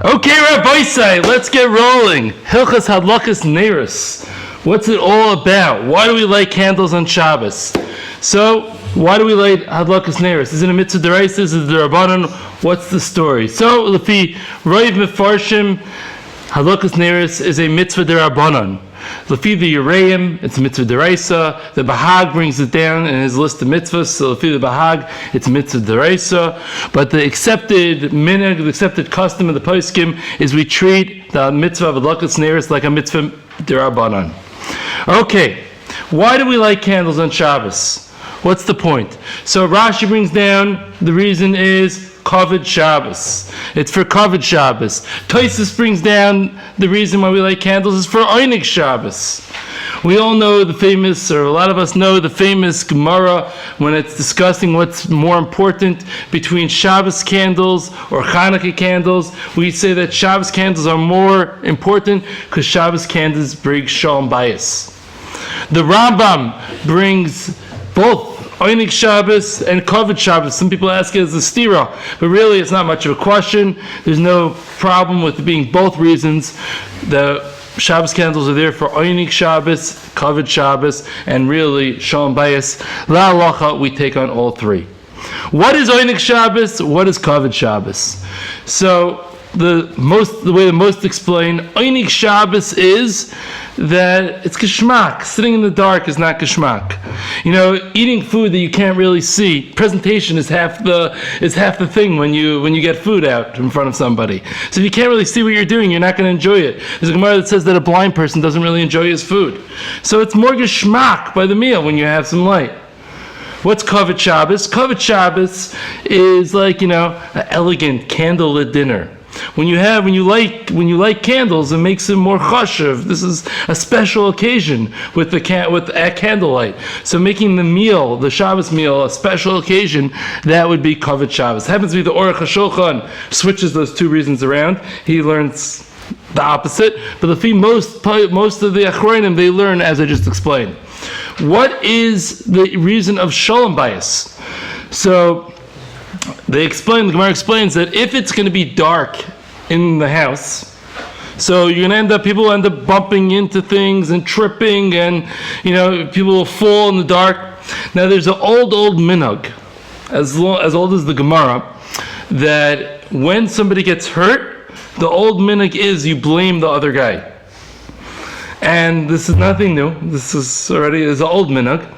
Okay, Rabbi Say, let's get rolling. Hilchas Hadlakas Neiros. What's it all about? Why do we light candles on Shabbos? So, why do we light Hadlakas Neiros? Is it a mitzvah d'oraisa? Is it d'rabbanan? What's the story? So, Lefi Roiv Mefarshim, Hadlakas Neiros is a mitzvah d'rabbanan. Lefi the Yereim, it's a mitzvah d'oraisa. The Bahag brings it down in his list of mitzvahs. So Lefi the Bahag, it's a mitzvah d'oraisa. But the accepted minhag, the accepted custom of the poskim is we treat the mitzvah of Hadlakas Neiros like a mitzvah d'rabbanan. Okay, why do we light candles on Shabbos? What's the point? So Rashi brings down the reason is Kavod Shabbos. It's for Kavod Shabbos. Tosfos brings down the reason why we light candles is for Einig Shabbos. We all know the famous, or a lot of us know the famous Gemara when it's discussing what's more important between Shabbos candles or Hanukkah candles. We say that Shabbos candles are more important because Shabbos candles bring Shalom Bayis. The Rambam brings both Einig Shabbos and Kavod Shabbos. Some people ask it as a stira, but really it's not much of a question. There's no problem with it being both reasons. The Shabbos candles are there for Einig Shabbos, Kavod Shabbos, and really Shalom Bayis. La halacha, we take on all three. What is Einig Shabbos? What is Kavod Shabbos? So the way the most explain Einig Shabbos is that it's geschmack. Sitting in the dark is not geschmack. You know, eating food that you can't really see. Presentation is half the thing when you get food out in front of somebody. So if you can't really see what you're doing, you're not going to enjoy it. There's a Gemara that says that a blind person doesn't really enjoy his food. So it's more geschmack by the meal when you have some light. What's Kavod Shabbos? Kavod Shabbos is like, an elegant candlelit dinner. When you light candles, it makes it more chashuv. This is a special occasion with candlelight. So making the meal, the Shabbos meal, a special occasion, that would be Kavod Shabbos. It happens to be the Aruch HaShulchan switches those two reasons around. He learns the opposite, but most of the Achronim they learn as I just explained. What is the reason of Shalom Bayis? So the Gemara explains that if it's going to be dark in the house, so you're going to people end up bumping into things and tripping, and people will fall in the dark. Now there's an old minhag, as old as the Gemara, that when somebody gets hurt, the old minhag is you blame the other guy. And this is nothing new. This is an old minhag.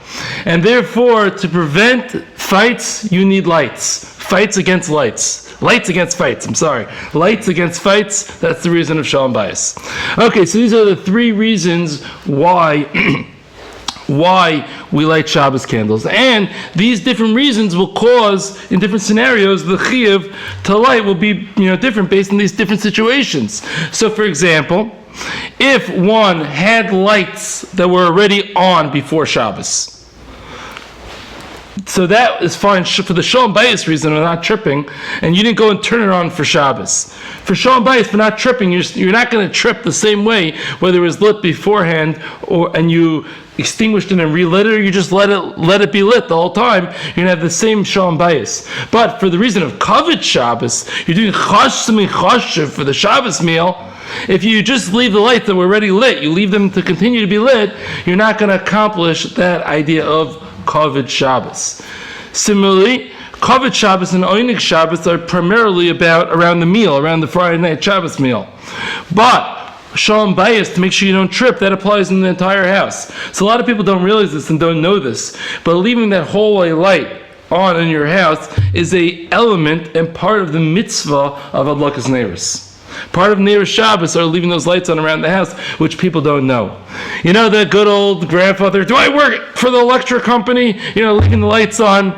And therefore, to prevent fights, you need lights. Fights against lights. Lights against fights, I'm sorry. Lights against fights, that's the reason of Shalom Bayis. Okay, so these are the three reasons why we light Shabbos candles. And these different reasons will cause, in different scenarios, the chiyuv to light will be different based on these different situations. So for example, if one had lights that were already on before Shabbos, so that is fine for the Shalom Bayis reason of not tripping, and you didn't go and turn it on for Shabbos. For Shalom Bayis, for not tripping, you're not going to trip the same way whether it was lit beforehand and you extinguished it and relit it, or you just let it be lit the whole time. You're going to have the same Shalom Bayis. But for the reason of Kavod Shabbos, you're doing something chashuv for the Shabbos meal. If you just leave the lights that were already lit, you leave them to continue to be lit, you're not going to accomplish that idea of Kavod Shabbos. Similarly, Kavod Shabbos and Einig Shabbos are primarily around the meal, around the Friday night Shabbos meal. But Shalom Bayis, to make sure you don't trip, that applies in the entire house. So a lot of people don't realize this and don't know this, but leaving that hallway light on in your house is a element and part of the mitzvah of Hadlakas Neiros. Part of Neiros Shabbos are leaving those lights on around the house, which people don't know. The good old grandfather, do I work for the electric company? Leaving the lights on.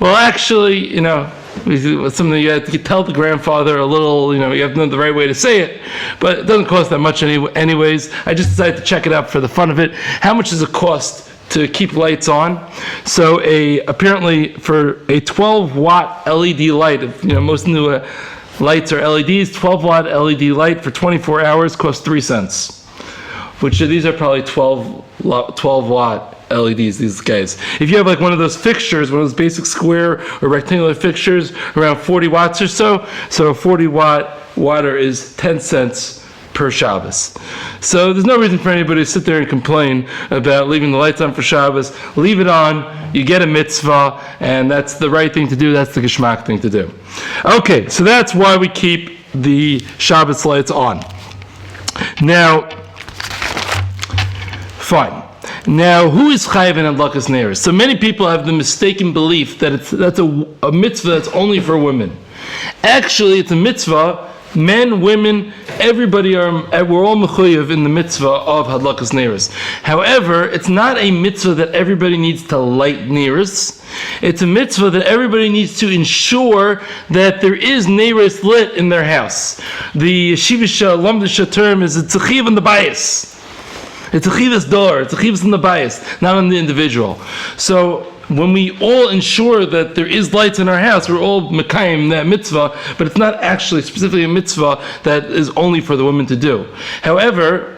Well, actually, it's something you have to tell the grandfather a little, you have to know the right way to say it, but it doesn't cost that much anyways. I just decided to check it out for the fun of it. How much does it cost to keep lights on? So apparently for a 12-watt LED light, most new lights are LEDs, 12-watt LED light for 24 hours costs 3 cents, which these are probably 12-watt LEDs, these guys. If you have like one of those fixtures, one of those basic square or rectangular fixtures, around 40 watts or so a 40-watt water is 10 cents per Shabbos. So there's no reason for anybody to sit there and complain about leaving the lights on for Shabbos. Leave it on, you get a mitzvah, and that's the right thing to do, that's the geschmack thing to do. Okay, so that's why we keep the Shabbos lights on. Now, fine. Now, who is chayiv in Hadlakas Neiros? So many people have the mistaken belief that that's a mitzvah that's only for women. Actually, it's a mitzvah. Men, women, everybody we're all mechuyev in the mitzvah of Hadlakas Neiros. However, it's not a mitzvah that everybody needs to light neiros. It's a mitzvah that everybody needs to ensure that there is neiros lit in their house. The yeshivish lamdisha term is a tzechiv in the bias. It's a chivas door, it's a chivas in the bias, not on the individual. So when we all ensure that there is lights in our house, we're all mekayim that mitzvah, but it's not actually specifically a mitzvah that is only for the women to do. However,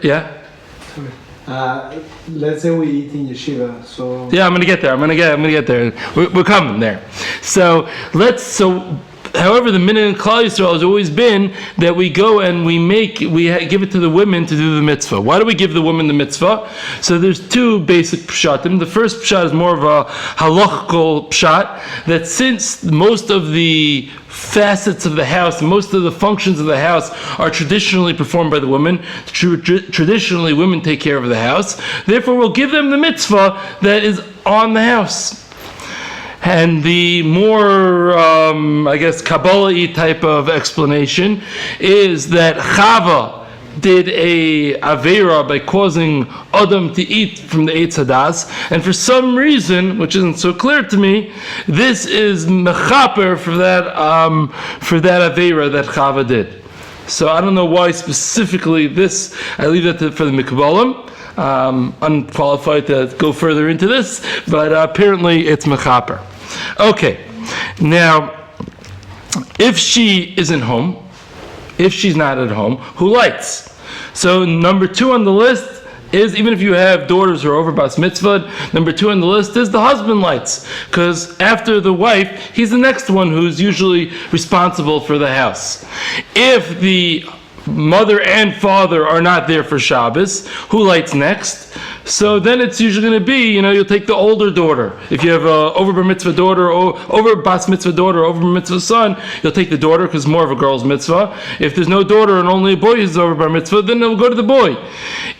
let's say we eat in yeshiva, so... Yeah, I'm going to get there. I'm going to get there. We're coming there. However, the minute in Klal Yisrael has always been that we go and we give it to the women to do the mitzvah. Why do we give the women the mitzvah? So there's two basic pshatim. The first pshat is more of a halachical pshat, that since most of the facets of the house, most of the functions of the house are traditionally performed by the women, traditionally women take care of the house, therefore we'll give them the mitzvah that is on the house. And the more, Kabbalah-y type of explanation is that Chava did a Aveira by causing Adam to eat from the Eitz Hadas, and for some reason, which isn't so clear to me, this is mechaper for that Aveira that Chava did. So I don't know why specifically this, I leave that for the Mikbalim. Unqualified to go further into this, but apparently it's mechaper. Okay, now, if she isn't home, if she's not at home, who lights? So number 2 on the list is, even if you have daughters who are over bas mitzvah, number 2 on the list is the husband lights, because after the wife, he's the next one who's usually responsible for the house. If the mother and father are not there for Shabbos, who lights next? So then it's usually going to be, you'll take the older daughter. If you have a over bar mitzvah daughter, or over bas mitzvah daughter, or over bar mitzvah son, you'll take the daughter because it's more of a girl's mitzvah. If there's no daughter and only a boy is over bar mitzvah, then they'll go to the boy.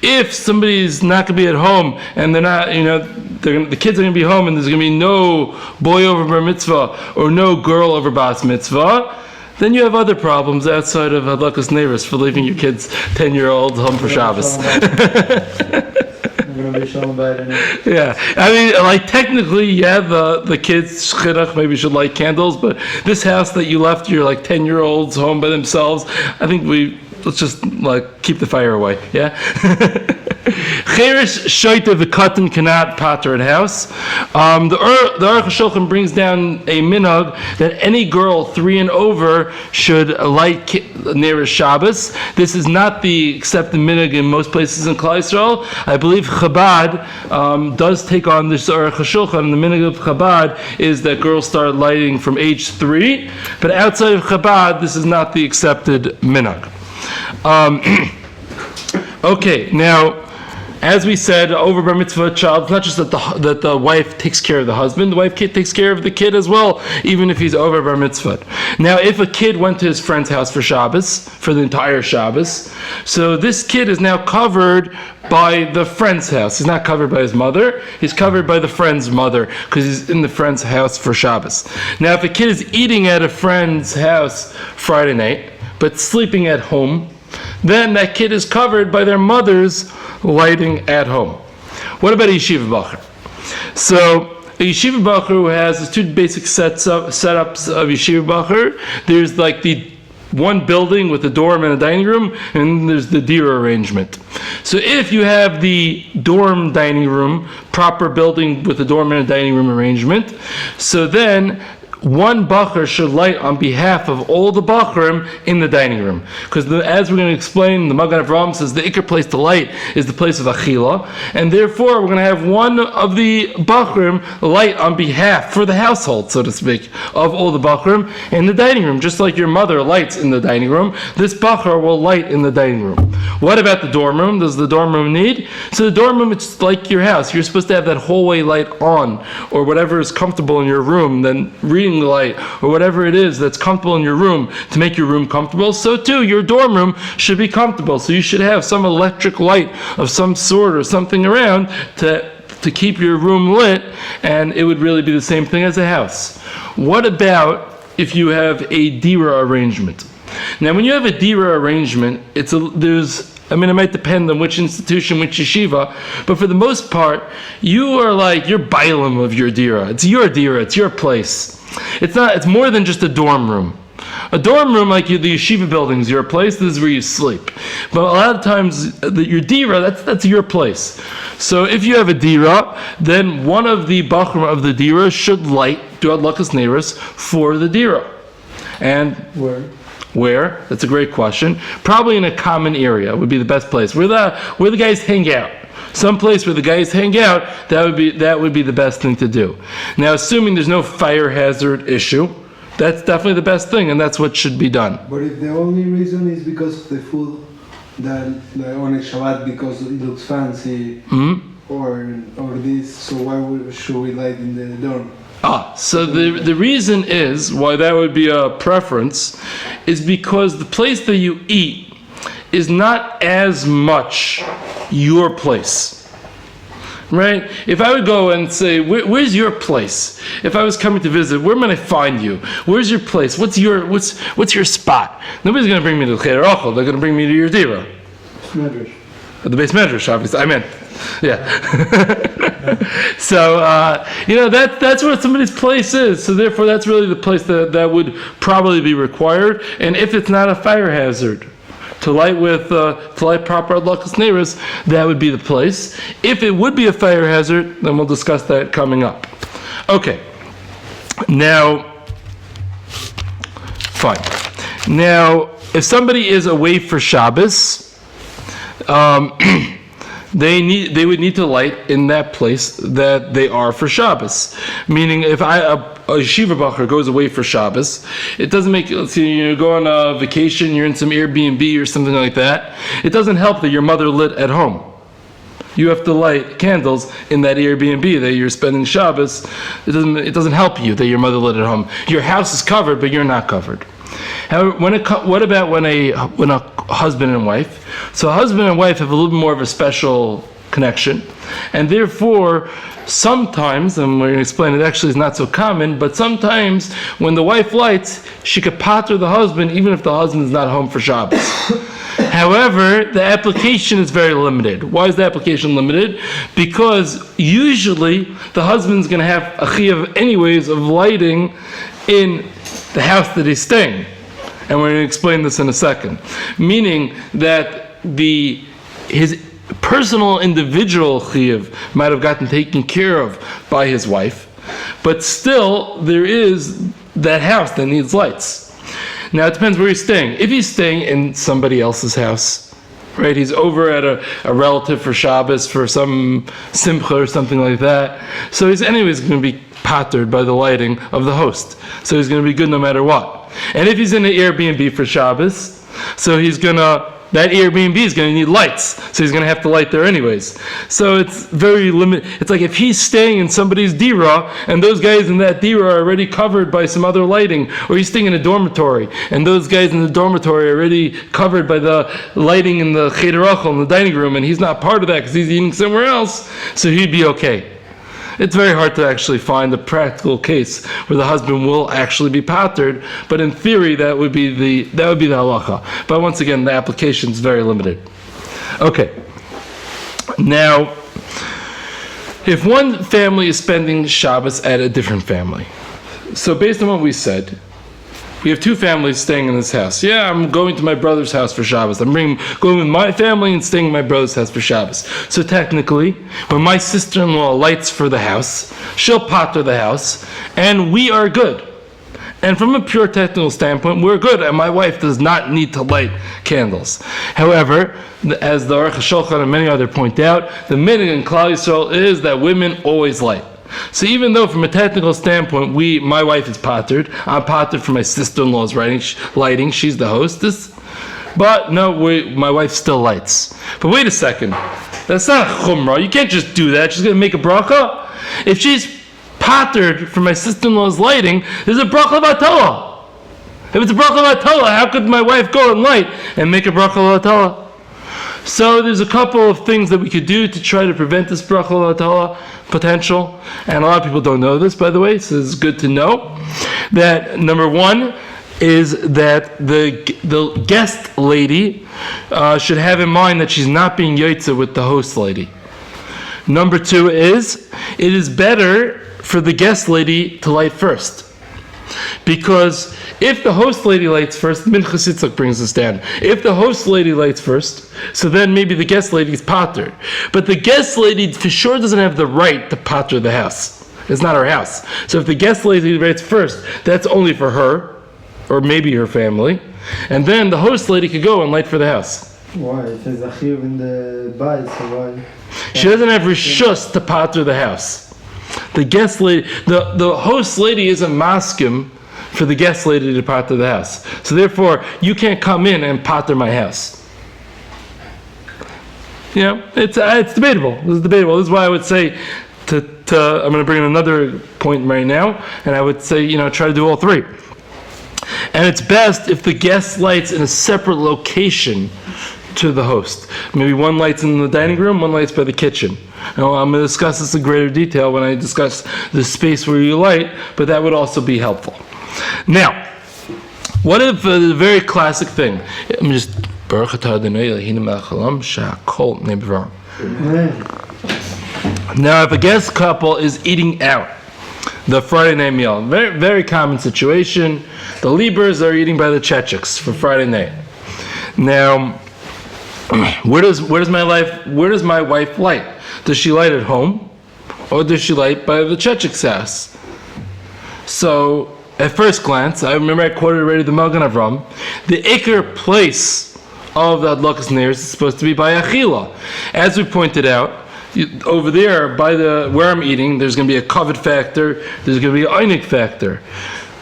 If somebody's not going to be at home and they're not, the kids are going to be home and there's going to be no boy over bar mitzvah or no girl over bas mitzvah, then you have other problems outside of Hadlakas Neiros for leaving your kids 10-year-olds home for Shabbos. Yeah, I mean, technically, yeah, the kids chinuch maybe should light candles, but this house that you left your 10-year-olds home by themselves, I think let's just keep the fire away. Yeah. Cheresh shoyte v'katan cannot pater at house. The Aruch HaShulchan brings down a minhag that any girl 3 and over should light neiros Shabbos. This is not the accepted minhag in most places in Klal Yisrael. I believe Chabad does take on this Aruch HaShulchan, and the minhag of Chabad is that girls start lighting from age 3. But outside of Chabad, this is not the accepted minhag. Okay, now, as we said, over bar mitzvah child, it's not just that the wife takes care of the husband, the wife takes care of the kid as well, even if he's over bar mitzvah. Now, if a kid went to his friend's house for Shabbos, for the entire Shabbos, so this kid is now covered by the friend's house. He's not covered by his mother, he's covered by the friend's mother, because he's in the friend's house for Shabbos. Now, if a kid is eating at a friend's house Friday night, but sleeping at home, then that kid is covered by their mother's lighting at home. What about a yeshiva bacher? So a yeshiva bacher who has 2 basic setups of yeshiva bacher. There's the one building with a dorm and a dining room, and there's the dira arrangement. So if you have the dorm dining room, proper building with a dorm and a dining room arrangement, so then one bacher should light on behalf of all the bacherim in the dining room. Because as we're going to explain, the Magen Avraham says the ikar place to light is the place of achila, and therefore we're going to have one of the bacherim light on behalf, for the household, so to speak, of all the bacherim in the dining room. Just like your mother lights in the dining room, this bacher will light in the dining room. What about the dorm room? Does the dorm room need? So the dorm room, it's like your house. You're supposed to have that hallway light on, or whatever is comfortable in your room, then reading the light, or whatever it is that's comfortable in your room to make your room comfortable. So too, your dorm room should be comfortable. So you should have some electric light of some sort or something around to keep your room lit, and it would really be the same thing as a house. What about if you have a dira arrangement? Now, when you have a dira arrangement, it might depend on which institution, which yeshiva, but for the most part, you're bailam of your dira. It's your place. It's more than just a dorm room. A dorm room, like the yeshiva buildings, your place, this is where you sleep. But a lot of times, your dira, that's your place. So if you have a dira, then one of the bachrim of the dira should light, do Hadlakas Neiros for the dira. And where? That's a great question. Probably in a common area would be the best place. Where the guys hang out. Some place where the guys hang out, that would be the best thing to do. Now, assuming there's no fire hazard issue, that's definitely the best thing, and that's what should be done. But if the only reason is because of the food, that on a Shabbat because it looks fancy, or this, so why should we light in the dorm? So the reason is why that would be a preference is because the place that you eat is not as much your place, right? If I would go and say, where's your place? If I was coming to visit, where might I find you? Where's your place? What's your spot? Nobody's going to bring me to the Cheder Ochel. They're going to bring me to your dira. Medrash. The base medrash, obviously. I meant, yeah. So, that's where somebody's place is. So therefore, that's really the place that would probably be required. And if it's not a fire hazard, to light proper Hadlakas Neiros, that would be the place. If it would be a fire hazard, then we'll discuss that coming up. Okay. Now, fine. Now, if somebody is away for Shabbos, they would need to light in that place that they are for Shabbos. Meaning, if a yeshiva bacher goes away for Shabbos, it doesn't make, let's say you go on a vacation, you're in some Airbnb or something like that, it doesn't help that your mother lit at home. You have to light candles in that Airbnb that you're spending Shabbos. It doesn't help you that your mother lit at home. Your house is covered, but you're not covered. However, what about when a husband and wife? So a husband and wife have a little bit more of a special connection, and therefore sometimes, and we're going to explain it actually is not so common, but sometimes when the wife lights, she could pater the husband even if the husband is not home for Shabbos. However, the application is very limited. Why is the application limited? Because usually the husband's going to have a chiyuv anyways of lighting in the house that he's staying. And we're going to explain this in a second. Meaning that his personal individual chiyuv might have gotten taken care of by his wife, but still there is that house that needs lights. Now it depends where he's staying. If he's staying in somebody else's house, right? He's over at a relative for Shabbos, for some simcha or something like that. So he's anyways going to be patered by the lighting of the host. So he's going to be good no matter what. And if he's in an Airbnb for Shabbos, so that Airbnb is going to need lights, so he's going to have to light there anyways. So it's very limited. It's like if he's staying in somebody's dira, and those guys in that dira are already covered by some other lighting, or he's staying in a dormitory, and those guys in the dormitory are already covered by the lighting in the Cheder Ochel, in the dining room, and he's not part of that because he's eating somewhere else, so he'd be okay. It's very hard to actually find a practical case where the husband will actually be patered, but in theory that would be the halacha. But once again, the application is very limited. Okay. Now, if one family is spending Shabbos at a different family, so based on what we said, we have two families staying in this house. Yeah, I'm going to my brother's house for Shabbos. I'm going with my family and staying at my brother's house for Shabbos. So technically, when my sister-in-law lights for the house, she'll pater the house, and we are good. And from a pure technical standpoint, we're good, and my wife does not need to light candles. However, as the Aruch HaShulchan and many others point out, the minhag in Klal Yisrael is that women always light. So even though from a technical standpoint, my wife is pattered, I'm pattered for my sister-in-law's lighting, she's the hostess, but no, my wife still lights. But wait a second, that's not a chumrah, you can't just do that, she's going to make a bracha. If she's pattered for my sister-in-law's lighting, there's a bracha v'atala. If it's a bracha v'atala, how could my wife go and light and make a bracha v'atala? So there's a couple of things that we could do to try to prevent this bracha v'atala potential, and a lot of people don't know this, by the way, so it's good to know that number one is that the guest lady should have in mind that she's not being yotze with the host lady. Number two is, it is better for the guest lady to light first. Because if the host lady lights first, Minchas Yitzchak brings us down. If the host lady lights first, so then maybe the guest lady is pattered. But the guest lady for sure doesn't have the right to patter the house. It's not her house. So if the guest lady lights first, that's only for her, or maybe her family. And then the host lady could go and light for the house. Why? It says a chiyuv in the bayit, so why? She doesn't have rishus to patter the house. The guest lady, the host lady isn't maskim for the guest lady to patter the house. So therefore, you can't come in and patter my house. You know, it's debatable. This is debatable. This is why I would say I'm going to bring in another point right now, and I would say, try to do all three. And it's best if the guest lights in a separate location to the host. Maybe one light's in the dining room, one light's by the kitchen. Now, I'm going to discuss this in greater detail when I discuss the space where you light, but that would also be helpful. Now, what if a very classic thing? I'm just now, if a guest couple is eating out the Friday night meal, very, very common situation. The Liebers are eating by the Chechiks for Friday night. Now, where does my wife light? Does she light at home, or does she light by the Chechik's house? So, at first glance, I remember I quoted already the Magen Avram. The Iker place of the Hadlakas Neiros is supposed to be by Achila. As we pointed out, over there, where I'm eating, there's going to be a covet factor, there's going to be an einig factor.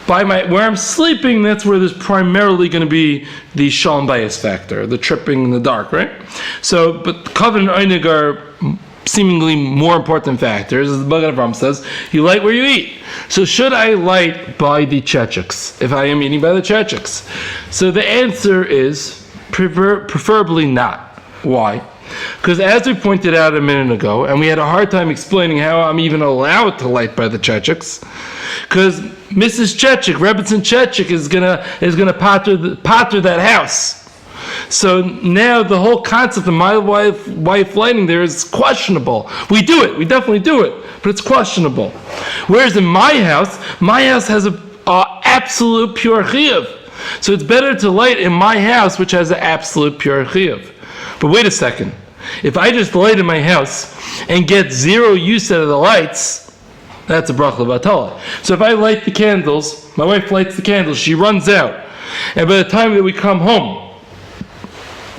Where I'm sleeping, that's where there's primarily going to be the shalom bayis factor, the tripping in the dark, right? So, but covet and einig are seemingly more important factors, as the Magen Avram says. You light where you eat. So should I light by the Chechiks if I am eating by the Chechiks? So the answer is preferably not. Why? Because as we pointed out a minute ago, and we had a hard time explaining how I'm even allowed to light by the Chechiks, because Mrs. Chechik, Rebbetzin Chechik, is gonna patter that house. So now the whole concept of my wife lighting there is questionable. We do it, we definitely do it, but it's questionable. Whereas in my house has a absolute pure chiyuv. So it's better to light in my house, which has an absolute pure chiyuv. But wait a second. If I just light in my house and get zero use out of the lights, that's a bracha v'atala. So if I light the candles, my wife lights the candles, she runs out, and by the time that we come home,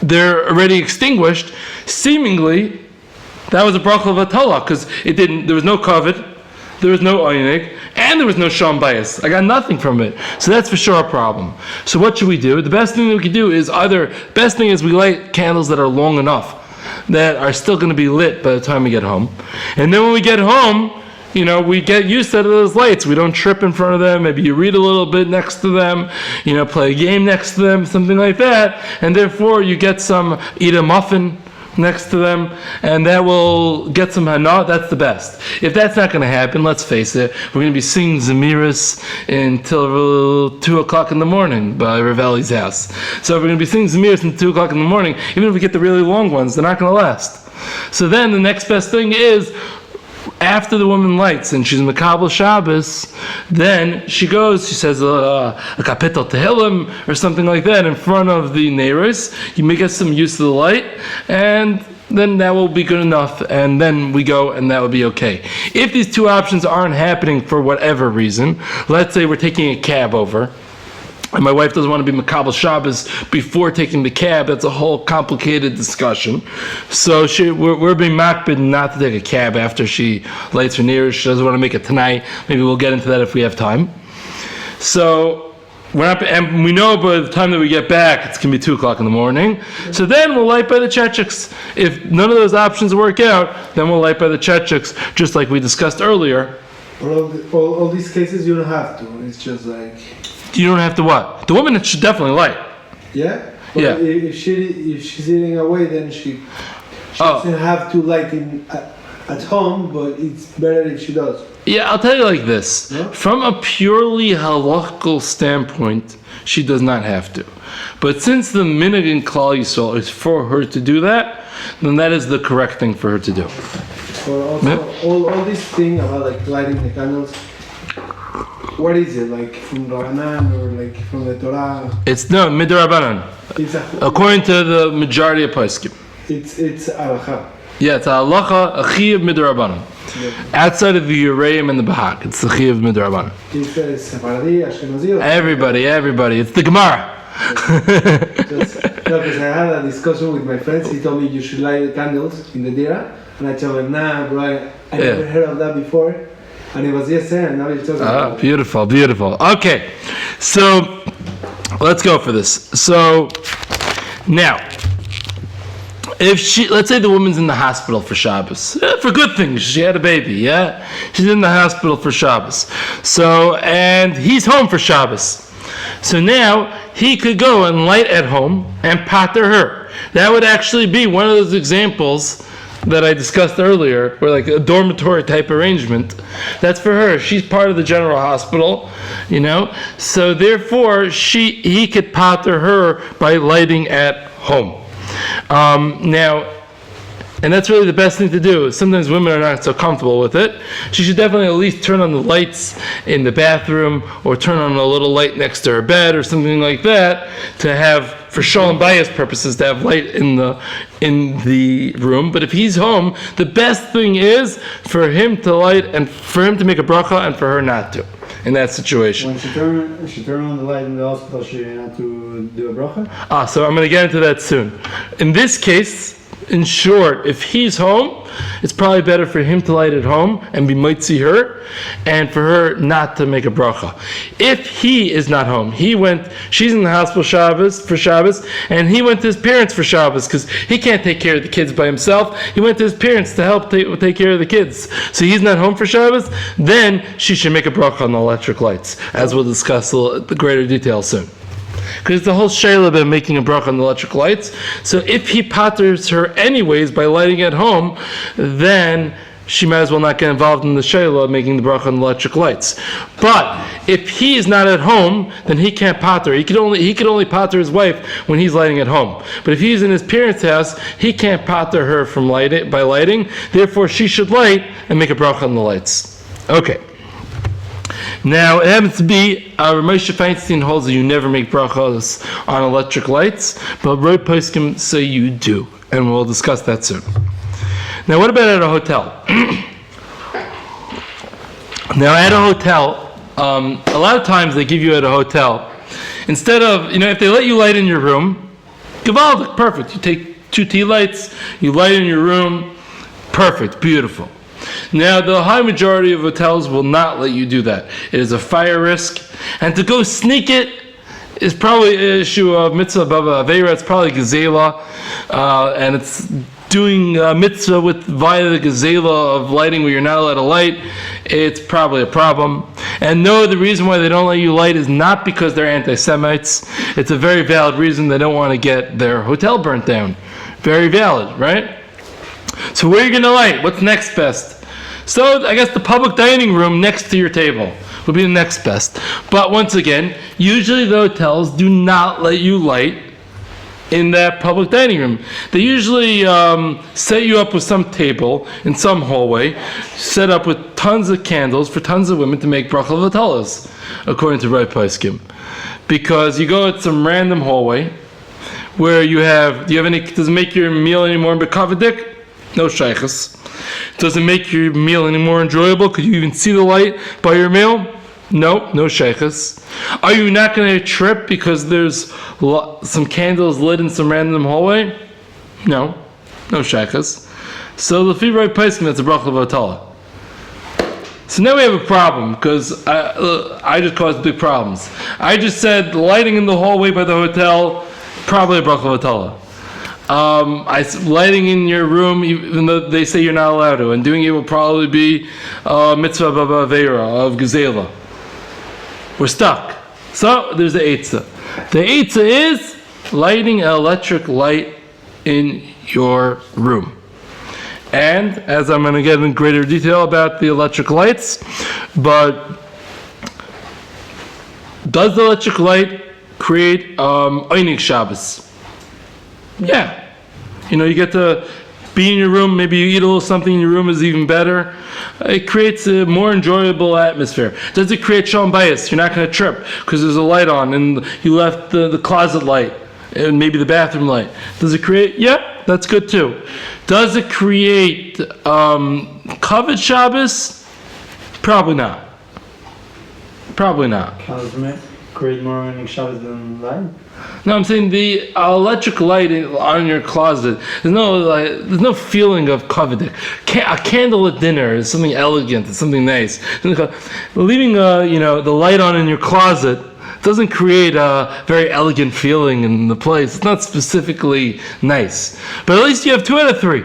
they're already extinguished. Seemingly, that was a bracha v'atala because there was no covet, there was no einig, and there was no shalom bayis. I got nothing from it. So that's for sure a problem. So what should we do? The best thing that we can do is we light candles that are long enough, that are still going to be lit by the time we get home. And then when we get home, we get used to those lights. We don't trip in front of them. Maybe you read a little bit next to them, play a game next to them, something like that. And therefore you eat a muffin next to them, and that will get some hana. That's the best. If that's not going to happen, let's face it, we're going to be singing Zemiris until 2 o'clock in the morning by Ravelli's house. So if we're going to be singing Zemiris until 2 o'clock in the morning, even if we get the really long ones, they're not going to last. So then the next best thing is, after the woman lights and she's Makabel Shabbos, then she says a kapitel tehillim or something like that in front of the neiros. You may get some use of the light, and then that will be good enough, and then we go, and that will be okay. If these two options aren't happening for whatever reason, let's say we're taking a cab over, and my wife doesn't want to be Makabel Shabbos before taking the cab. That's a whole complicated discussion. So we're being makbid not to take a cab after she lights her Neiros. She doesn't want to make it tonight. Maybe we'll get into that if we have time. So and we know by the time that we get back, it's going to be 2 o'clock in the morning. So then we'll light by the chechiks. If none of those options work out, then we'll light by the chechiks, just like we discussed earlier. All these cases you don't have to. It's just like... You don't have to what? The woman should definitely light. Yeah? But Yeah. If she's eating away, then she doesn't have to light at home, but it's better if she does. Yeah, I'll tell you like this. No? From a purely halachical standpoint, she does not have to. But since the minhag in Klal Yisrael is for her to do that, then that is the correct thing for her to do. Or also, all this thing about like lighting the candles, what is it? Like from Rabbanan or like from the Torah? It's midrabanan. According to the majority of poskim. It's halacha. Yeah, it's a halacha, a chiyuv midrabanan. Yeah. Outside of the Ureim and the Bahak, it's the chiyuv midrabanan. It's Sephardi, Ashkenazi. Everybody, it's the Gemara. Because I had a discussion with my friends. He told me you should light candles in the dira, and I told him, nah, bro, I never heard of that before. And it was yesterday, and now you're talking about it. Beautiful. Okay, so let's go for this. So now, let's say the woman's in the hospital for Shabbos, for good things. She had a baby, yeah? She's in the hospital for Shabbos. So, and he's home for Shabbos. So now, he could go and light at home and pater her. That would actually be one of those examples that I discussed earlier, where like a dormitory type arrangement. That's for her. She's part of the general hospital, So therefore, he could pater her by lighting at home. Now, and that's really the best thing to do. Sometimes women are not so comfortable with it. She should definitely at least turn on the lights in the bathroom or turn on a little light next to her bed or something like that to have, for shalom bayis purposes, to have light in the room. But if he's home, the best thing is for him to light and for him to make a bracha and for her not to in that situation. When she turn on the light in the hospital, she had to do a bracha? So I'm going to get into that soon. In this case, in short, if he's home, it's probably better for him to light at home and be mitzi her, and for her not to make a bracha. If he is not home, she's in the hospital for Shabbos, and he went to his parents for Shabbos because he can't take care of the kids by himself. He went to his parents to help take care of the kids. So he's not home for Shabbos, then she should make a bracha on the electric lights, as we'll discuss the greater detail soon. Because it's the whole shayla about making a bracha on the electric lights. So if he paters her anyways by lighting at home, then she might as well not get involved in the shayla of making the bracha on the electric lights. But if he is not at home, then he can't pater. He could only pater his wife when he's lighting at home. But if he's in his parents' house, he can't pater her by lighting. Therefore, she should light and make a bracha on the lights. Okay. Now, it happens to be, Moshe Feinstein holds that you never make brachas on electric lights, but Roy Poskim say you do, and we'll discuss that soon. Now, what about at a hotel? Now, at a hotel, a lot of times they give you at a hotel, instead of, if they let you light in your room, gewaldig, perfect. You take 2 tea lights, you light in your room, perfect, beautiful. Now, the high majority of hotels will not let you do that. It is a fire risk, and to go sneak it is probably an issue of mitzvah baba aveira. It's probably gezela, and it's doing mitzvah via the gezela of lighting where you're not allowed to light. It's probably a problem. And no, the reason why they don't let you light is not because they're anti-Semites. It's a very valid reason. They don't want to get their hotel burnt down. Very valid, right? So where are you going to light? What's next best? So I guess the public dining room next to your table would be the next best. But once again, usually the hotels do not let you light in that public dining room. They usually set you up with some table in some hallway, set up with tons of candles for tons of women to make bracha v'talas, according to Rav Poskim. Because you go at some random hallway where do you have any, does it make your meal any more bekavadik? No shaykhs. Does it make your meal any more enjoyable? Could you even see the light by your meal? No shaykhs. Are you not going to trip because there's some candles lit in some random hallway? No shaykhs. So the Lefi right Paiskim, that's a bracha v'atala. So now we have a problem, because I just caused big problems. I just said lighting in the hallway by the hotel, probably a bracha v'atala. Lighting in your room, even though they say you're not allowed to, and doing it will probably be mitzvah b'aveira of gezela. We're stuck. So there's the eitzah. The eitzah is lighting an electric light in your room. And as I'm going to get in greater detail about the electric lights, but does the electric light create Einig Shabbos? Yeah. You get to be in your room, maybe you eat a little something in your room is even better. It creates a more enjoyable atmosphere. Does it create shalom bayis? You're not going to trip because there's a light on and you left the closet light and maybe the bathroom light. Does it create? Yeah, that's good too. Does it create kavod Shabbos? Probably not. How does it create more Einig Shabbos than light? No, I'm saying the electric light on your closet. There's no feeling of kavod. A candle at dinner is something elegant. It's something nice. Leaving the light on in your closet doesn't create a very elegant feeling in the place. It's not specifically nice. But at least you have 2 out of 3.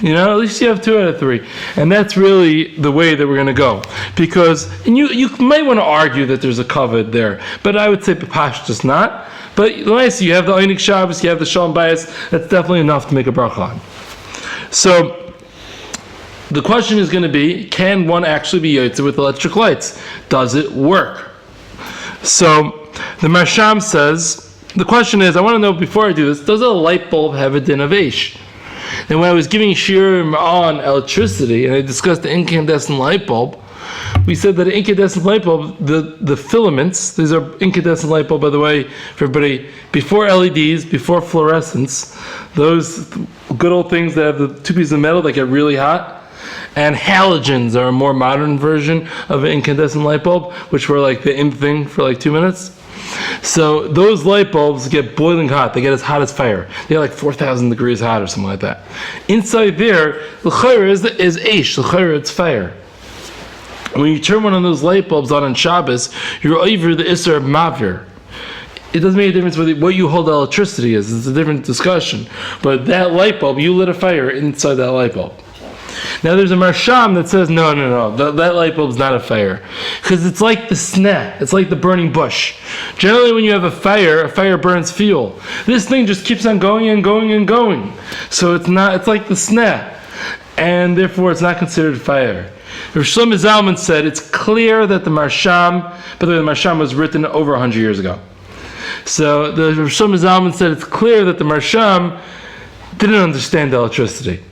At least you have 2 out of 3. And that's really the way that we're going to go. Because, and you might want to argue that there's a kavod there, but I would say Papash just not. But nice, you have the Einig Shabbos, you have the Shalom Bayis, that's definitely enough to make a bracha on. So, the question is going to be, can one actually be yotze with electric lights? Does it work? So, the Marsham says, the question is, I want to know before I do this, does a light bulb have a din of Eish? And when I was giving Shiur on electricity, and I discussed the incandescent light bulb, we said that an incandescent light bulb, the filaments, these are incandescent light bulb, by the way, for everybody, before LEDs, before fluorescence, those good old things that have the 2 pieces of metal that get really hot, and halogens are a more modern version of an incandescent light bulb, which were like the in thing for like 2 minutes. So those light bulbs get boiling hot. They get as hot as fire. They get like 4,000 degrees hot or something like that. Inside there, l'chayra is eish. L'chayra, it's fire. When you turn one of those light bulbs on Shabbos, you're over the Isser of Mavir. It doesn't make a difference what you hold electricity is. It's a different discussion. But that light bulb, you lit a fire inside that light bulb. Now there's a Marsham that says, no, that light bulb's not a fire. Because it's like the sneh, it's like the burning bush. Generally when you have a fire burns fuel. This thing just keeps on going and going and going. So it's like the sneh. And therefore it's not considered fire. Rav Shlomo Zalman said it's clear that the Marsham, by the way, the Marsham was written over 100 years ago. So the Rav Shlomo Zalman said it's clear that the Marsham didn't understand electricity.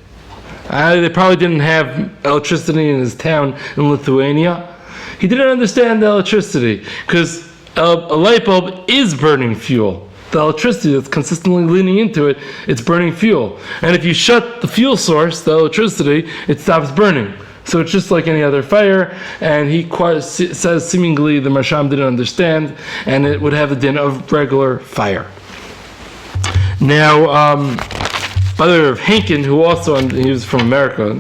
They probably didn't have electricity in his town in Lithuania. He didn't understand the electricity because a light bulb is burning fuel. The electricity that's consistently leaning into it, it's burning fuel. And if you shut the fuel source, the electricity, it stops burning. So it's just like any other fire, and he says seemingly the Marsham didn't understand, and it would have the din of regular fire. Now, by the way, Rav Henkin, who also, he was from America,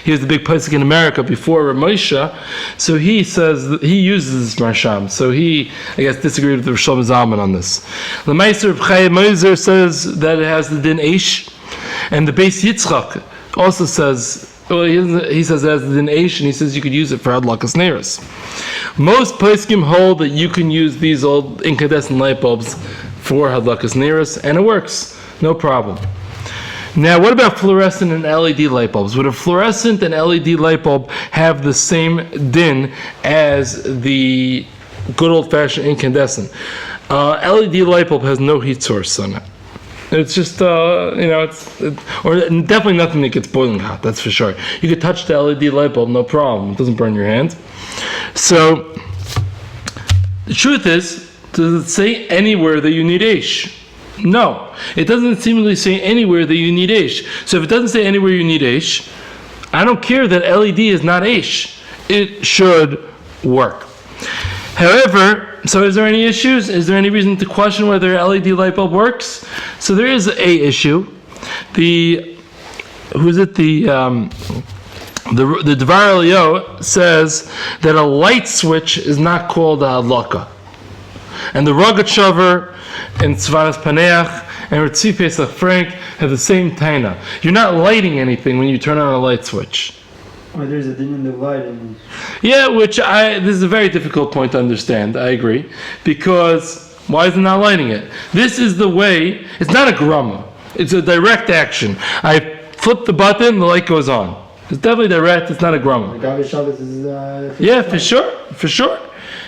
he was the big pasuk in America before Rav Moshe, so he says, he uses Marsham, so he, I guess, disagreed with the Rav Shlomo Zalman on this. The Meister of Chaim Moser says that it has the din Eish, and the Beis Yitzchak also says, he says it has the din Eish, and he says you could use it for Hadlakas Neiros. Most poskim hold that you can use these old incandescent light bulbs for Hadlakas Neiros, and it works, no problem. Now, what about fluorescent and LED light bulbs? Would a fluorescent and LED light bulb have the same din as the good old-fashioned incandescent? LED light bulb has no heat source on it. It's just, or definitely nothing that gets boiling hot, that's for sure. You could touch the LED light bulb, no problem. It doesn't burn your hand. So, the truth is, does it say anywhere that you need Eish? No, it doesn't seemingly say anywhere that you need Aish. So if it doesn't say anywhere you need Aish, I don't care that LED is not Aish. It should work. However, so is there any issues? Is there any reason to question whether LED light bulb works? So there is a issue. The Dvar Elio says that a light switch is not called a hadlaka. And the Rogachover and Tzvaras Paneach and Ritzi Pesach Frank have the same taina. You're not lighting anything when you turn on a light switch. Oh, there's a din in the lighting. Yeah, this is a very difficult point to understand, I agree. Because why is it not lighting it? This is the way, it's not a grama. It's a direct action. I flip the button, the light goes on. It's definitely direct, it's not a grama. Like Shabbos is Yeah, for sure.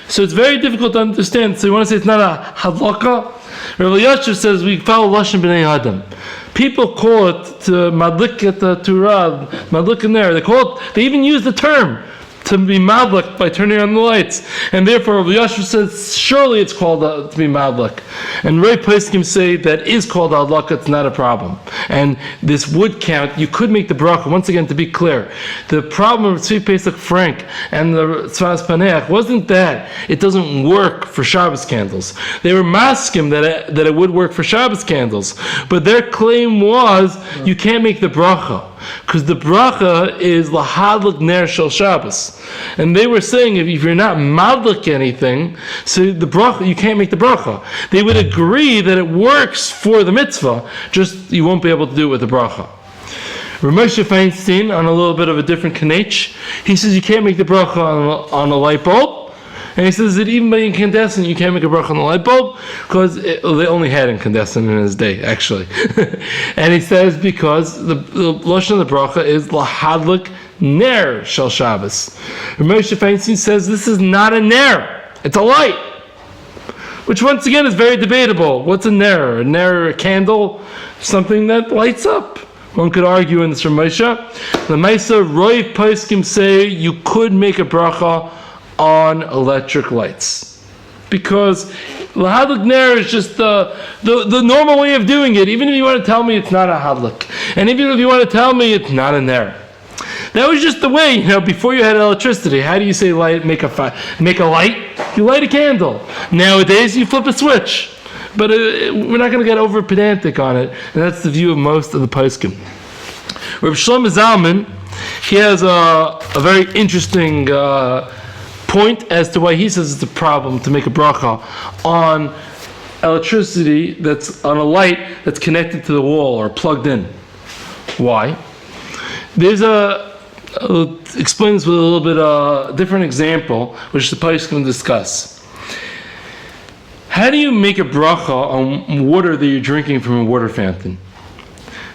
So it's very difficult to understand. So you want to say it's not a hadlaka? Rabbi Yashiv says we follow Lashon B'nai Adam. People call it to madlik at the Torah, madlik in there. They even use the term to be madlik by turning on the lights. And therefore Rabbi Yashiv says surely it's called to be madlik. And Ray Poskim say that is called hadlaka, it's not a problem. And this would count, you could make the bracha, once again to be clear, the problem of Tzvi Pesach Frank and the Tzvas Paneach wasn't that it doesn't work for Shabbos candles. They were maskim that it would work for Shabbos candles. But their claim was you can't make the bracha. Because the bracha is lahadlik ner shel Shabbos, and they were saying if you're not madlik anything, so the bracha you can't make the bracha. They would agree that it works for the mitzvah, just you won't be able to do it with the bracha. Ramosha Feinstein, on a little bit of a different kanech, he says you can't make the bracha on a light bulb. And he says that even by incandescent, you can't make a bracha on the light bulb, because they only had incandescent in his day, actually. And he says because the lashon of the bracha is lahadlik ner shel Shabbos. Moshe Feinstein says this is not a ner, it's a light. Which once again is very debatable. What's a ner? A ner, a candle, something that lights up. One could argue in this Ramosha. The Maisa Roiv Poskim say you could make a bracha on electric lights, because lahadlik ner is just the normal way of doing it. Even if you want to tell me it's not a hadlik, and even if you want to tell me it's not a ner, that was just the way. Before you had electricity, how do you say light? Make a light. You light a candle. Nowadays you flip a switch. But we're not going to get over pedantic on it, and that's the view of most of the poskim. Reb Shlomo Zalman, he has a very interesting point as to why he says it's a problem to make a bracha on electricity that's on a light that's connected to the wall or plugged in. Why? There's I'll explain this with a little bit different example, which the Pais can discuss. How do you make a bracha on water that you're drinking from a water fountain?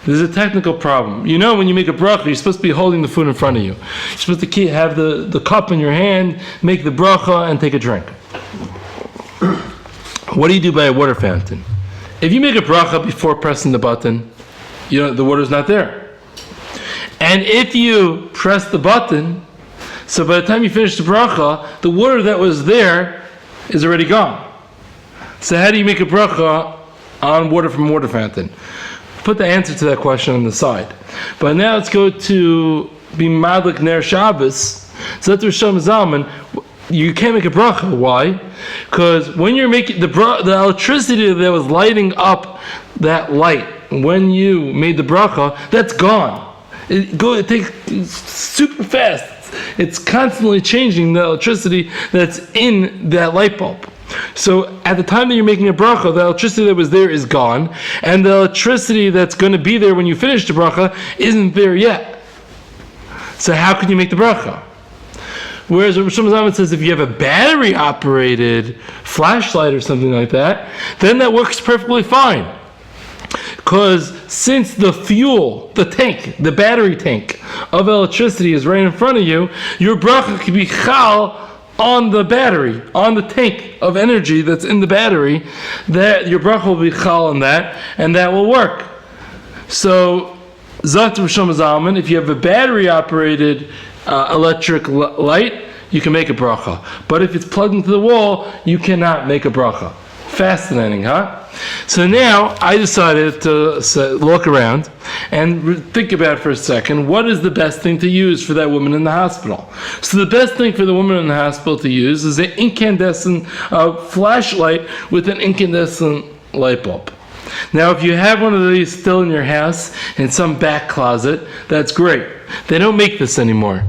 There's a technical problem. When you make a bracha, you're supposed to be holding the food in front of you. You're supposed to have the cup in your hand, make the bracha, and take a drink. What do you do by a water fountain? If you make a bracha before pressing the button, the water's not there. And if you press the button, so by the time you finish the bracha, the water that was there is already gone. So how do you make a bracha on water from a water fountain? Put the answer to that question on the side. But now let's go to be madlik ner Shabbos. So that's Rosh Zalman. You can't make a bracha. Why? Because when you're making the electricity that was lighting up that light when you made the bracha, that's gone. It takes super fast. It's constantly changing the electricity that's in that light bulb. So at the time that you're making a bracha, the electricity that was there is gone, and the electricity that's going to be there when you finish the bracha isn't there yet. So how can you make the bracha? Whereas Rosh Hashanah says if you have a battery-operated flashlight or something like that, then that works perfectly fine. Because since the fuel, the tank, the battery tank of electricity is right in front of you, your bracha can be chal on the battery, on the tank of energy that's in the battery, that your bracha will be chal on that, and that will work. So, Zat Rosh Zalman, if you have a battery-operated electric light, you can make a bracha. But if it's plugged into the wall, you cannot make a bracha. Fascinating, huh? So now I decided to look around and think about for a second, what is the best thing to use for that woman in the hospital? So the best thing for the woman in the hospital to use is an incandescent flashlight with an incandescent light bulb. Now, if you have one of these still in your house in some back closet, that's great. They don't make this anymore.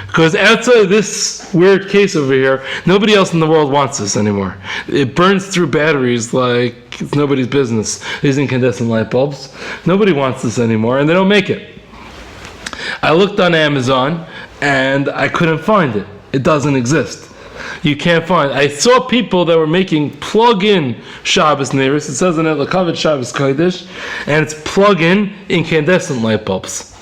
Because outside of this weird case over here, nobody else in the world wants this anymore. It burns through batteries like it's nobody's business, these incandescent light bulbs. Nobody wants this anymore, and they don't make it. I looked on Amazon, and I couldn't find it. It doesn't exist. You can't find it. I saw people that were making plug-in Shabbos Neiros. It says in Hadlakas Shabbos Kodesh, and it's plug-in incandescent light bulbs.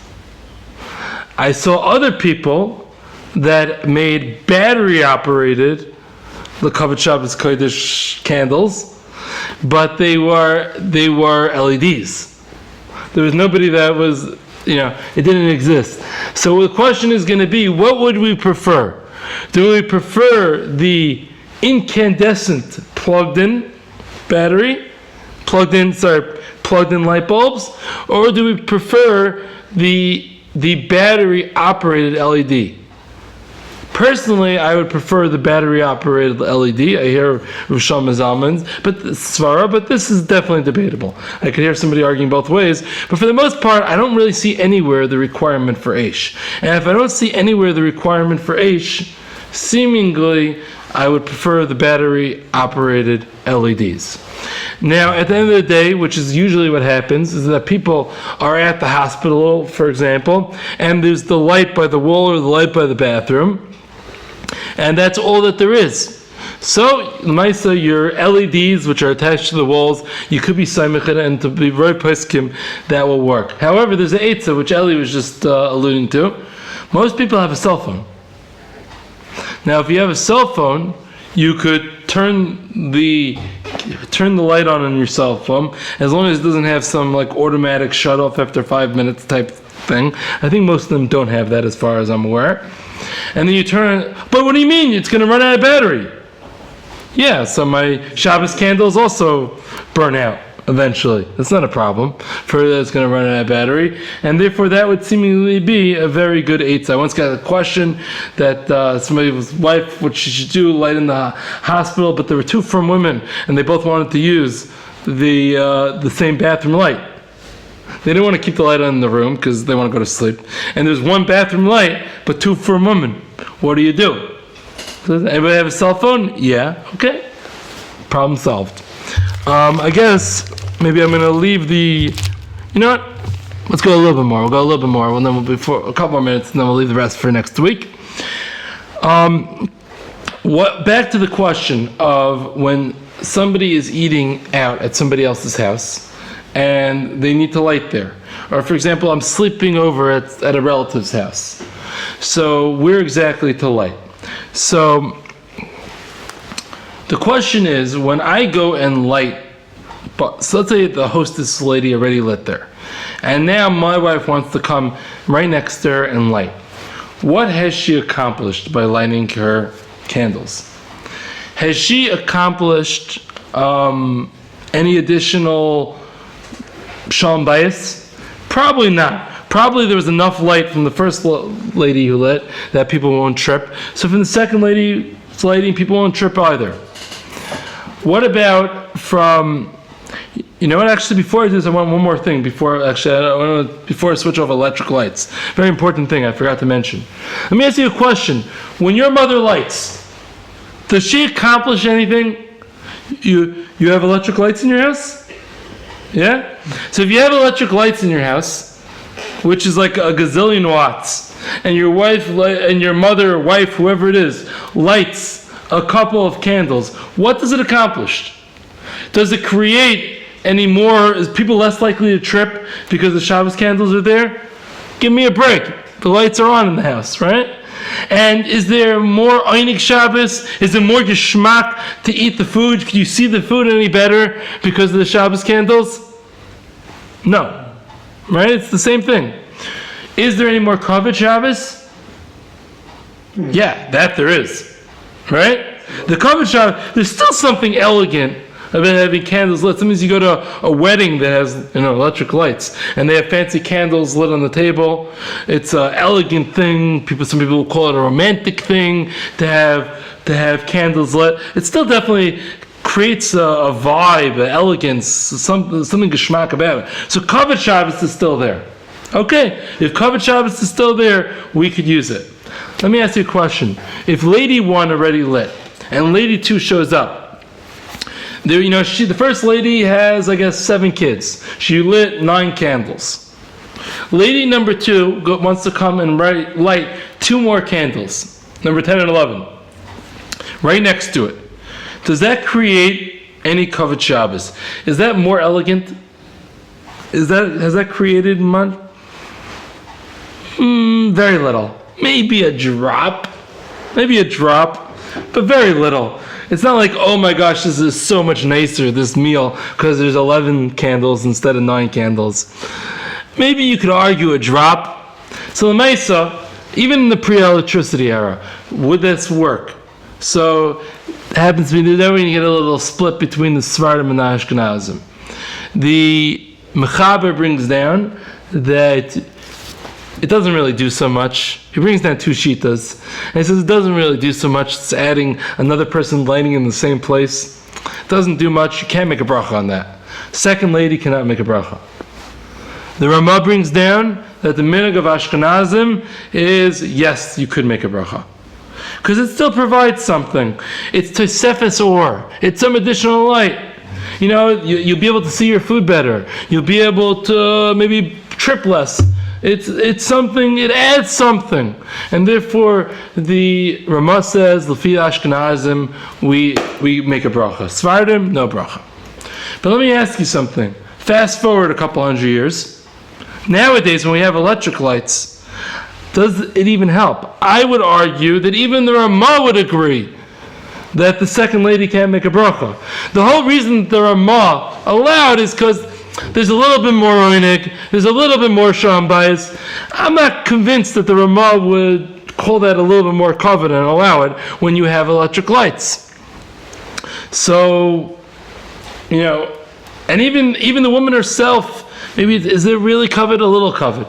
I saw other people that made battery-operated Hadlakas Shabbos Kodesh candles, but they were LEDs. There was nobody that was, it didn't exist. So the question is going to be, what would we prefer? Do we prefer the incandescent plugged-in battery, plugged-in light bulbs, or do we prefer the battery-operated LED? Personally, I would prefer the battery-operated LED. I hear Rosham Zalman's, but this is definitely debatable. I could hear somebody arguing both ways, but for the most part, I don't really see anywhere the requirement for Aish. And if I don't see anywhere the requirement for Aish, seemingly, I would prefer the battery-operated LEDs. Now, at the end of the day, which is usually what happens, is that people are at the hospital, for example, and there's the light by the wall or the light by the bathroom, and that's all that there is. So, Maisa, your LEDs, which are attached to the walls, you could be Saimichet, and to be very poskim, that will work. However, there's an Eitzah, which Eli was just alluding to. Most people have a cell phone. Now, if you have a cell phone, you could turn the light on your cell phone, as long as it doesn't have some automatic shut off after 5 minutes type thing. I think most of them don't have that, as far as I'm aware. And then you turn it. But what do you mean? It's going to run out of battery. Yeah, so my Shabbos candles also burn out eventually. That's not a problem. Further, it's going to run out of battery, and therefore that would seemingly be a very good eitzah. I once got a question that somebody's wife, what she should do, light in the hospital, but there were two firm women, and they both wanted to use the same bathroom light. They didn't want to keep the light on in the room because they want to go to sleep. And there's one bathroom light, but two firm women. What do you do? Does anybody have a cell phone? Yeah. Okay. Problem solved. I guess maybe I'm going to leave the... You know what? Let's go a little bit more. We'll go a little bit more, and then we'll be for a couple more minutes, and then we'll leave the rest for next week. Back to the question of when somebody is eating out at somebody else's house, and they need to light there. Or, for example, I'm sleeping over at a relative's house. So where exactly to light? So the question is, when I go and light, so let's say the hostess lady already lit there, and now my wife wants to come right next to her and light. What has she accomplished by lighting her candles? Has she accomplished any additional shalom bayis? Probably not. Probably there was enough light from the first lady who lit that people won't trip. So from the second lady's lighting, people won't trip either. What about from... You know what? Actually, before I do this, I want one more thing. Before I switch over electric lights, very important thing I forgot to mention. Let me ask you a question. When your mother lights, does she accomplish anything? You have electric lights in your house? Yeah. So if you have electric lights in your house, which is like a gazillion watts, and your wife and your mother, wife, whoever it is, lights a couple of candles, what does it accomplish? Does it create any more? Is people less likely to trip because the Shabbos candles are there? Give me a break. The lights are on in the house, right? And is there more Einik Shabbos? Is there more geschmack to eat the food? Can you see the food any better because of the Shabbos candles? No. Right? It's the same thing. Is there any more kavod Shabbos? Yeah, that there is. Right? The kavod Shabbos, there's still something elegant about having candles lit. Sometimes you go to a wedding that has electric lights, and they have fancy candles lit on the table. It's an elegant thing. Some people will call it a romantic thing to have candles lit. It still definitely creates a vibe, an elegance, something geschmack about it. So Kavod Shabbos is still there. Okay, if Kavod Shabbos is still there, we could use it. Let me ask you a question. If Lady 1 already lit, and Lady 2 shows up, the first lady has, I guess, 7 kids. She lit 9 candles. Lady number 2 wants to come and light 2 more candles, number 10 and 11, right next to it. Does that create any Kavod Shabbos? Is that more elegant? Has that created much? Very little. Maybe a drop, but very little. It's not like, oh my gosh, this is so much nicer, this meal, because there's 11 candles instead of 9 candles. Maybe you could argue a drop. So the Mesa, even in the pre-electricity era, would this work? So it happens to be that when you get a little split between the Sephardim and the Ashkenazim. The Mechaber brings down that it doesn't really do so much. He brings down 2 shitas, and he says it doesn't really do so much. It's adding another person lighting in the same place. It doesn't do much. You can't make a bracha on that. Second lady cannot make a bracha. The Ramah brings down that the minhag of Ashkenazim is, yes, you could make a bracha. Because it still provides something. It's tosefes or. It's some additional light. You'll be able to see your food better. You'll be able to maybe trip less. It's something, it adds something. And therefore, the Ramah says, Lefi Ashkenazim, we make a bracha. Sephardim, no bracha. But let me ask you something. Fast forward a couple hundred years. Nowadays, when we have electric lights, does it even help? I would argue that even the Ramah would agree that the second lady can't make a bracha. The whole reason the Ramah allowed is because there's a little bit more oinig, there's a little bit more sham bias. I'm not convinced that the Ramah would call that a little bit more covered and allow it when you have electric lights. So, and even the woman herself, maybe is it really covered? A little covered.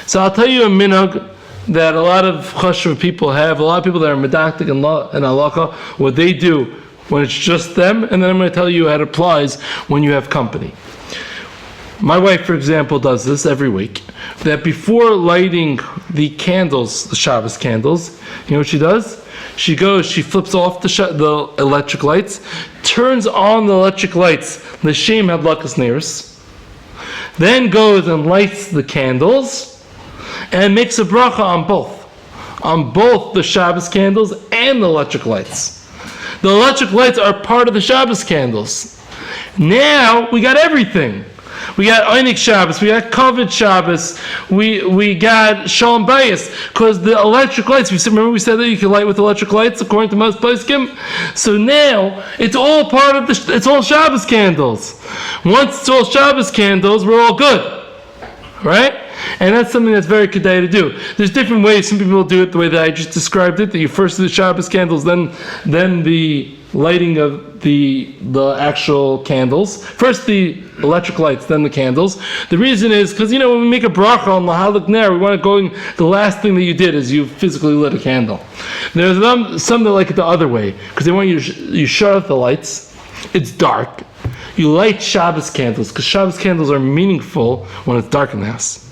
So I'll tell you a minhag that a lot of chashuv people have, a lot of people that are medactic and halakha, what they do when it's just them, and then I'm going to tell you how it applies when you have company. My wife, for example, does this every week, that before lighting the candles, the Shabbos candles, you know what she does? She flips off the electric lights, turns on the electric lights, l'shem Hadlakas Neiros, then goes and lights the candles, and makes a bracha on both the Shabbos candles and the electric lights. The electric lights are part of the Shabbos candles. Now we got everything. We got Einik Shabbos, we got Kavod Shabbos, we got Shalom Bayis, because the electric lights, remember we said that you can light with electric lights according to most poskim? So now, it's all part of it's all Shabbos candles. Once it's all Shabbos candles, we're all good. Right? And that's something that's very kedai to do. There's different ways. Some people do it the way that I just described it, that you first do the Shabbos candles, then the lighting of the actual candles. First the electric lights, then the candles. The reason is because, when we make a bracha on Hadlakas Neiros, we want to go, the last thing that you did is you physically lit a candle. There's some that like it the other way, because they want you shut off the lights, it's dark, you light Shabbos candles, because Shabbos candles are meaningful when it's dark in the house.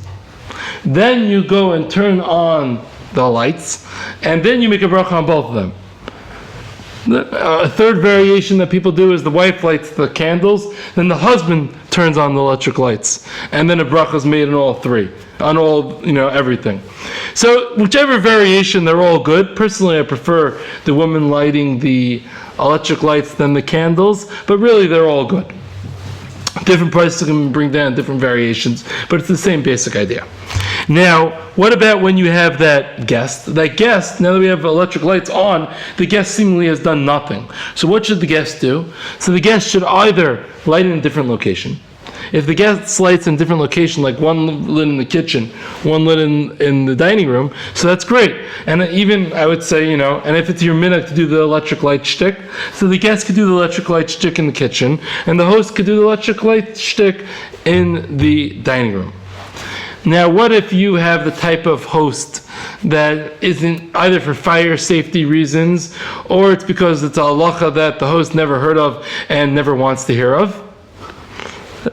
Then you go and turn on the lights, and then you make a bracha on both of them. A third variation that people do is the wife lights the candles, then the husband turns on the electric lights, and then a bracha is made on all three, on all, everything. So whichever variation, they're all good. Personally, I prefer the woman lighting the electric lights than the candles, but really they're all good. Different prices can bring down different variations, but it's the same basic idea. Now, what about when you have that guest? That guest, now that we have electric lights on, the guest seemingly has done nothing. So what should the guest do? So the guest should either light in a different location. If the guest lights in different location, like one lit in the kitchen, one lit in the dining room, so that's great. And even, I would say, and if it's your minute to do the electric light shtick, so the guest could do the electric light shtick in the kitchen, and the host could do the electric light shtick in the dining room. Now, what if you have the type of host that isn't either for fire safety reasons, or it's because it's a halacha that the host never heard of and never wants to hear of?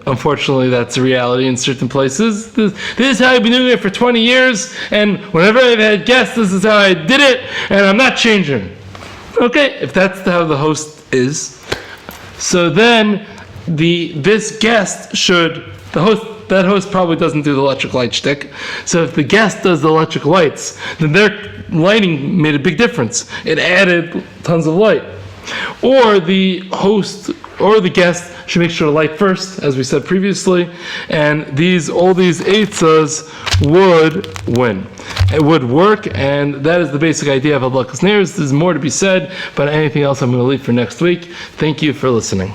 Unfortunately, that's a reality in certain places. This is how I've been doing it for 20 years, and whenever I've had guests, this is how I did it, and I'm not changing. Okay, if that's how the host is, so then that host probably doesn't do the electric light shtick. So if the guest does the electric lights, then their lighting made a big difference. It added tons of light. Or the host or the guest should make sure to light first, as we said previously, and all these eitzas would win. It would work, and that is the basic idea of Hadlakas Neiros. There's more to be said, but anything else I'm going to leave for next week. Thank you for listening.